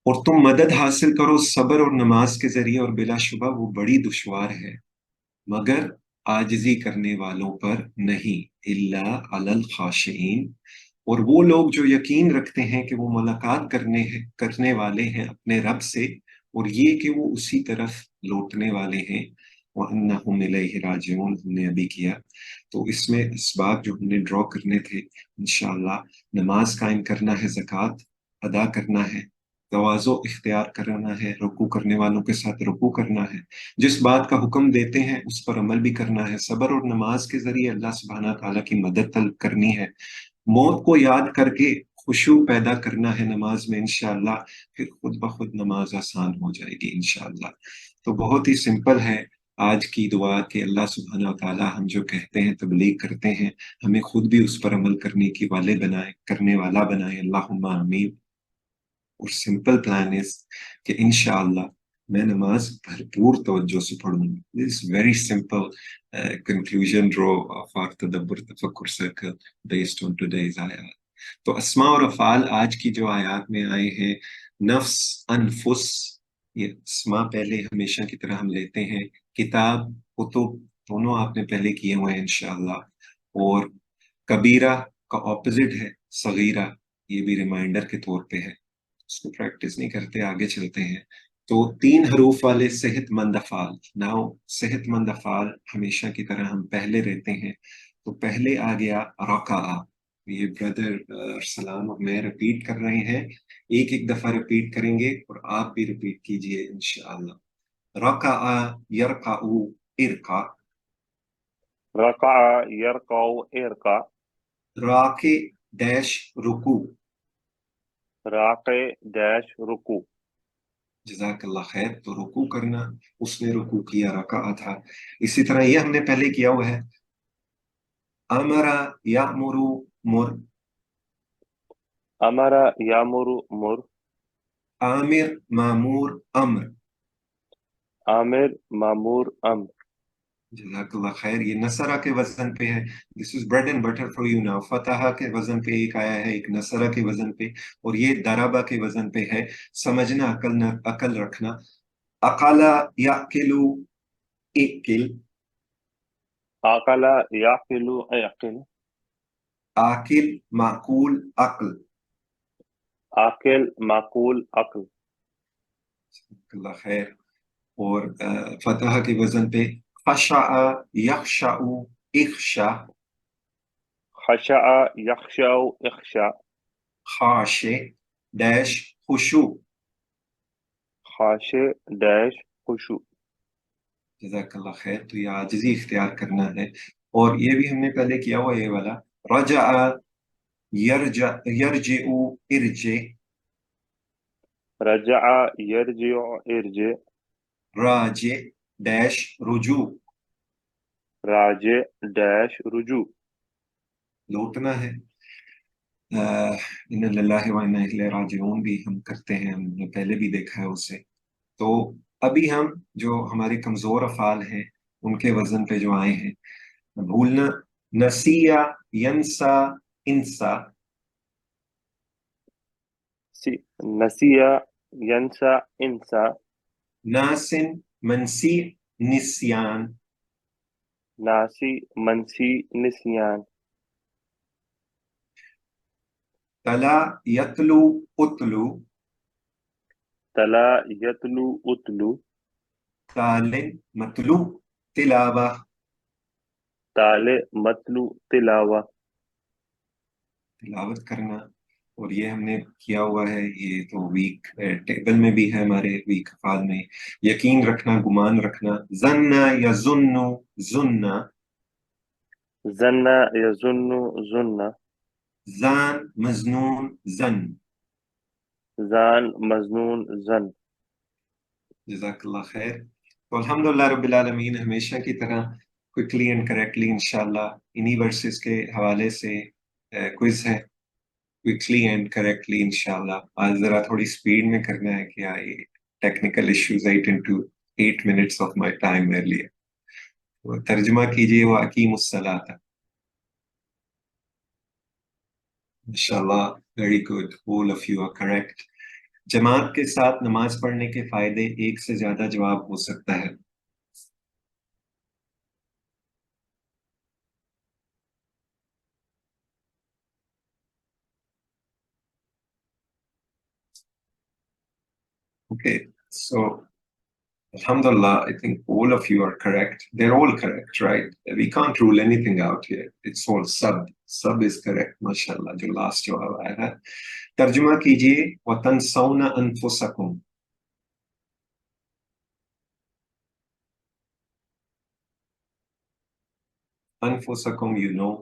اور تم مدد حاصل کرو صبر اور نماز کے ذریعے اور بلا شبہ وہ بڑی دشوار ہے مگر عاجزی کرنے والوں پر نہیں الا علی الخاشعین اور وہ لوگ جو یقین رکھتے ہیں کہ وہ ملاقات کرنے والے ہیں اپنے رب سے اور یہ کہ وہ اسی طرف لوٹنے والے ہیں وَأَنَّهُمْ إِلَيْهِ راجعون ہم نے ابھی کیا تو اس میں اسباق جو ہم نے ڈرا کرنے تھے انشاءاللہ نماز قائم کرنا ہے زکوٰۃ ادا کرنا ہے تواضع اختیار کرنا ہے رکوع کرنے والوں کے ساتھ رکوع کرنا ہے جس بات کا حکم دیتے ہیں اس پر عمل بھی کرنا ہے صبر اور نماز کے ذریعے اللہ سبحانہ تعالیٰ کی مدد طلب کرنی ہے موت کو یاد کر کے خشوع پیدا کرنا ہے نماز میں انشاءاللہ پھر خود بخود نماز آسان ہو جائے گی انشاءاللہ تو بہت ہی سمپل ہے آج کی دعا کہ اللہ سبحانہ تعالیٰ ہم جو کہتے ہیں تبلیغ کرتے ہیں ہمیں خود بھی اس پر عمل کرنے والا بنائے اللہم آمین اور سمپل پلان ہے کہ انشاءاللہ میں نماز بھرپور توجہ سے پڑھوں گا دس ویری سمپل کنکلوژن ڈرو آف آر تدبر تفکر سرکل بیسڈ آن ٹوڈیز آیات تو اسماء اور افعال آج کی جو آیات میں آئے ہیں نفس انفس یہ اسماء پہلے ہمیشہ کی طرح ہم لیتے ہیں کتاب کتب دونوں آپ نے پہلے کیے ہوئے ہیں انشاءاللہ اور کبیرہ کا اپوزٹ ہے صغیرہ یہ بھی ریمائنڈر کے طور پہ ہے اس کو پریکٹس نہیں کرتے آگے چلتے ہیں تو 3 حروف والے صحت مند افعال ناؤ صحت مند افعال ہمیشہ کی طرح ہم پہلے رہتے ہیں تو پہلے آ گیا رکعہ یہ بردر ارسلان اور میں ریپیٹ کر رہے ہیں ایک دفعہ ریپیٹ کریں گے اور آپ بھی ریپیٹ کیجئے انشاءاللہ رکعہ یرکع ارکع رکع یرکع ارکع راکع ڈیش رکوع راکع ڈیش رکوع جزاک اللہ خیر تو رکوع کرنا اس نے رکوع کیا رکعہ تھا اسی طرح یہ ہم نے پہلے کیا ہوا ہے امر یامر مر امر یامر مر عامر مامور امر عامر مامور امر جزاک اللہ خیر یہ نصرہ کے وزن پہ ہے this is bread and butter for you now فتح کے وزن پہ ایک آیا ہے ایک نصرہ کے وزن پہ اور یہ دربہ کے وزن پہ ہے سمجھنا عقل رکھنا اقالا یاکلو اکل عقل یعقل یعقل آکل معقول عقل عاقل معقول عقل جزاک اللہ خیر اور فتح کے وزن پہ خشع یخشع اخشع خشع یخشع اخشع خاشع ڈیش خشوع خاشع ڈیش خشوع جزاک اللہ خیر تو یہ عاجزی اختیار کرنا ہے اور یہ بھی ہم نے پہلے کیا ہوا یہ والا رجع یرجع ارجع رجع یرجع ارجع راجع ڈیش رجوع راجع ڈیش رجوع لوٹنا ہے ان للہ و انا الیہ راجعون بھی ہم کرتے ہیں ہم نے پہلے بھی دیکھا ہے اسے تو ابھی ہم جو ہمارے کمزور افعال ہیں ان کے وزن پہ جو آئے ہیں بھولنا نسیہ ینسا انسا نسیہ ینسا انسا नासिन मनसी निस्यान, नासी मनसी निसियान, तला यतलू उतलू, तला यतलू उतलू, तालिन मतलू तिलावा, ताले मतलू तिलावा, तिलावत करना। और ये हमने किया हुआ है, ये तो वीक टेबल में भी है हमारे वीक अफाल में। यकीन रखना, गुमान रखना। जन्ना या जुन्नु, जुन्ना। जन्ना यजुन्नु जुन्ना, जान मजनून जन। जान मजनून जन। जज़ाकल्लाह खैर। तो अल्हम्दुलिल्लाह रब्बिल आलमीन, हमेशा की तरह क्विकली एंड करेक्टली इंशाल्लाह इन्हीं वर्सेस के हवाले से क्विज है। क्विकली एंड करेक्टली इंशाल्लाह। आज जरा थोड़ी स्पीड में करना है, क्या ये technical issues ate into 8 minutes of my time earlier. तो तर्जुमा कीजिए वो अकीमुस्सलात। इंशाल्लाह, very good, all of you are correct. जमात के साथ नमाज पढ़ने के फायदे, एक से ज्यादा जवाब हो सकता है। Okay, so alhamdulillah, I think all of you are correct. They're all correct, right? We can't rule anything out here. It's all sub is correct, mashallah, जो last जवाब आया है। तर्जुमा कीजिए वतनसौना अनफुसकुम। अनफुसकुम, you know,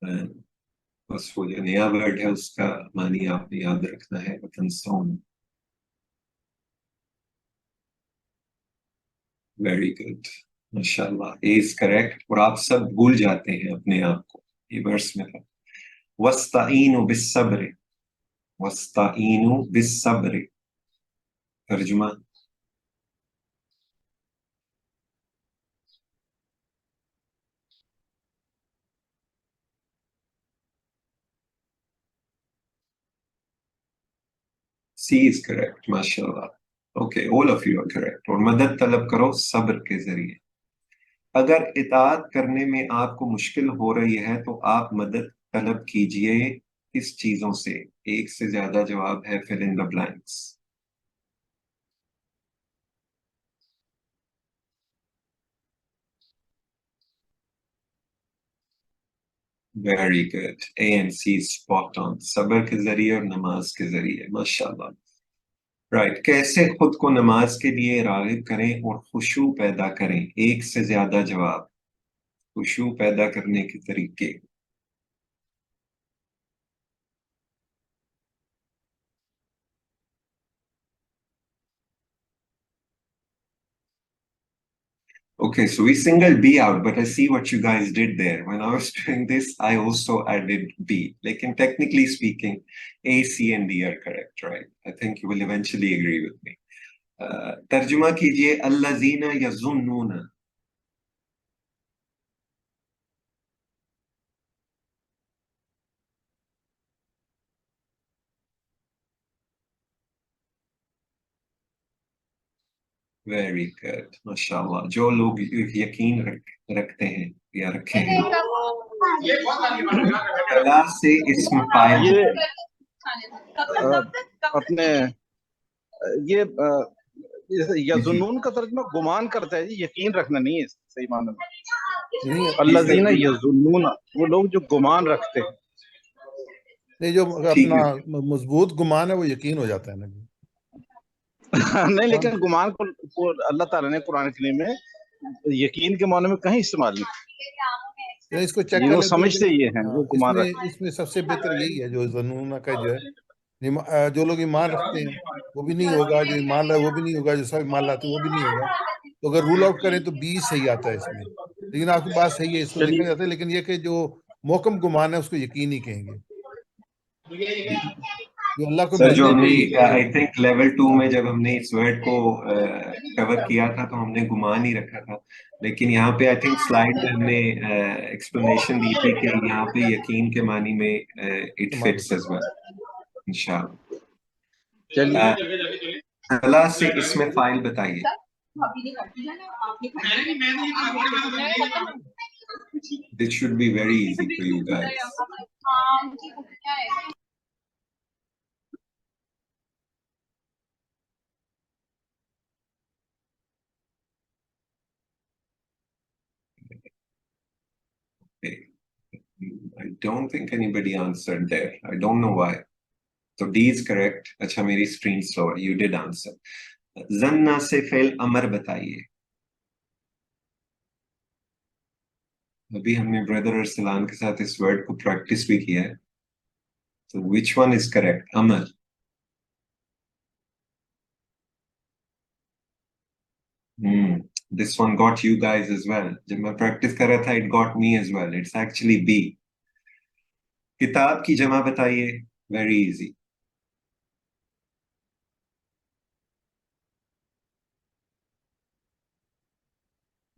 बस वो जो नया वर्ड है उसका मानी आपने याद रखना है, वतनसौना। वेरी गुड, माशाल्लाह, ए इज करेक्ट। और आप सब भूल जाते हैं अपने आप को, ये वर्स में था। वस्ताईनु बिस्सब्र, वस्ताईनु बिस्सब्र। तर्जुमा। सी इज करेक्ट, माशाल्लाह। Okay, all of you are correct. और मदद तलब करो सब्र के जरिए। अगर इताअत करने में आपको मुश्किल हो रही है तो आप मदद तलब कीजिए किस चीजों से? एक से ज्यादा जवाब है, fill in the blanks. Very good, A and C spot on. सब्र के जरिए और नमाज के जरिए, माशाल्लाह। राइट, कैसे खुद को नमाज के लिए रागिब करें और खुशू पैदा करें? एक से ज्यादा जवाब। खुशू पैदा करने के तरीके। Okay, so we singled B out, but I see what you guys did there. When I was doing this, I also added B. Like, technically speaking, A, C, and D are correct, right? I think you will eventually agree with me. तर्जुमा कीजिए अल्लज़ीना यज़ुन्नूना। Very good, माशाल्लाह। जो लोग यकीन रखते हैं या रखे हैं। अला से इस्म फाइल। ये अपने ये यजुनून का तर्जुमा गुमान करता है जी, यकीन रखना नहीं है सही मानो में। अल्लज़ीना यजुन्नून, वो लोग जो गुमान रखते हैं। नहीं, जो अपना मजबूत गुमान है वो यकीन हो जाता है ना। नहीं, लेकिन गुमान को अल्लाह ताला ने कुरान करीम में यकीन के माने में कहीं इस्तेमाल नहीं। इसको चेक वो करने समझते ये हैं, वो गुमान इसमें सबसे बेहतर यही है जो ज़नूना का जो है, जो लोग ईमान रखते हैं वो भी नहीं होगा, जो ईमान लाए वो भी नहीं होगा, जो सब ईमान लाते हैं वो भी नहीं होगा। तो अगर रूल आउट करें तो 20 सही आता है इसमें। लेकिन आपकी बात सही है, इसको देखा जाता है। लेकिन ये कि जो मोहकम गुमान है उसको यकीन ही कहेंगे। जो अल्लाह को सर, जो हमने आई थिंक लेवल 2 में जब हमने इस वर्ड को कवर किया था तो हमने गुमान ही रखा था। लेकिन यहाँ पे आई थिंक स्लाइड में हमने एक्सप्लेनेशन दी थी कि यहाँ पे यकीन के मानी में इट फिट्स एज वेल, इंशाल्लाह। तला से इसमें फाइल बताइए. This should be very easy for you guys. Okay. I don't think anybody answered there. I don't know why. So D is correct. अच्छा मेरी screen slow है. You did answer. ज़न्ना से fail अमर बताइए. अभी हमने ब्रदर अरसलान के साथ इस वर्ड को प्रैक्टिस भी किया है. So which one is correct? Amar. This one got you guys as well. जब मैं प्रैक्टिस कर रहा था, it got me as well. It's actually B. किताब की जमा बताइए. Very easy.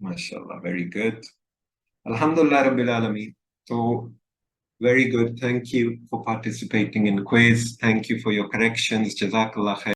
MashaAllah, very good. Alhamdulillah Rabbil Alameen. So, very good. Thank you for participating in quiz. Thank you for your corrections. Jazakallah khair.